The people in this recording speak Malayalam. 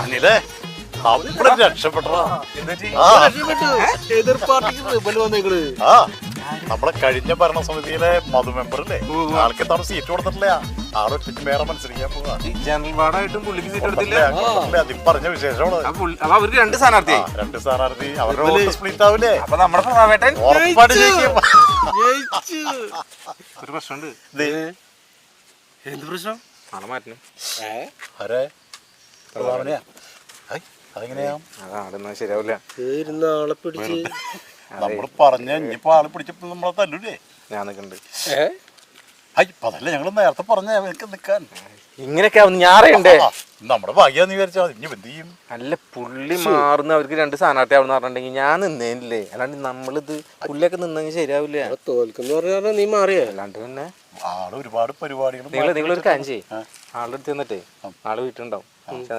അനിലേ അവിടെ രക്ഷപ്പെട്ടോ എതിർ പാർട്ടിക്ക് റിബൽ വന്നേക്കണ്. ആ നമ്മളെ കഴിഞ്ഞ ഭരണസമിതിയിലെ മധു മെമ്പറില്ലേ ആൾക്ക് തവണ സീറ്റ് കൊടുത്തിട്ടില്ല. ആളെ ഒറ്റയ്ക്ക് വേറെ മത്സരിക്കാൻ പോവാ. അതിൽ പറഞ്ഞ വിശേഷമാണ്. അപ്പൊ അവർക്ക് രണ്ട് സ്ഥാനാർത്ഥിയായി. രണ്ട് സ്ഥാനാർത്ഥി അവരുടെ വോട്ട് സ്പ്ലിറ്റ് ആവില്ലേ? അപ്പൊ നമ്മുടെ പ്രഭാവേട്ടൻ ഉറപ്പായിട്ട് ജയിക്കും. ഒരു പ്രശ്നമുണ്ട്. എന്ത് പ്രശ്നം? നാളെ മാറ്റണം. ആരെ പ്രധാനമന്ത്രിയാ? അതെങ്ങനെയാ? അതൊന്നും ശരിയാവില്ല. ആളെ പിടിച്ച് നമ്മള് പറഞ്ഞ ഇനിയിപ്പോ ആള് പിടിച്ചപ്പോ നമ്മളെ തല്ലൂലേ? ഞാൻ നിൽക്കുന്നുണ്ട്. അതല്ല ഞങ്ങള് നേരത്തെ പറഞ്ഞ എനിക്ക് നിക്കാൻ ഇങ്ങനെയൊക്കെ ഞാറയുണ്ടേ. നമ്മുടെ ഭാഗ്യാന്ന് വിചാരിച്ചാൽ ഇനി എന്ത് ചെയ്യും? അല്ല പുള്ളി മാറുന്ന അവർക്ക് രണ്ട് സ്ഥാനാർത്ഥി ആവെന്ന് പറഞ്ഞിട്ടുണ്ടെങ്കിൽ ഞാൻ നിന്നേനില്ലേ. അല്ലാണ്ട് നമ്മളിത് പുള്ളിയൊക്കെ നിന്നെങ്കിൽ ശരിയാവില്ല. തോൽക്കെന്ന് പറഞ്ഞാ നീ മാറിയ അല്ലാണ്ട് പിന്നെ ആള് ഒരുപാട് പരിപാടികൾ നിങ്ങളൊരു കാര്യം ചെയ്യ്. ആളുടെ അടുത്ത് ചെന്നിട്ടേ ആള് വീട്ടിലുണ്ടാവും. ചെന്നിട്ട്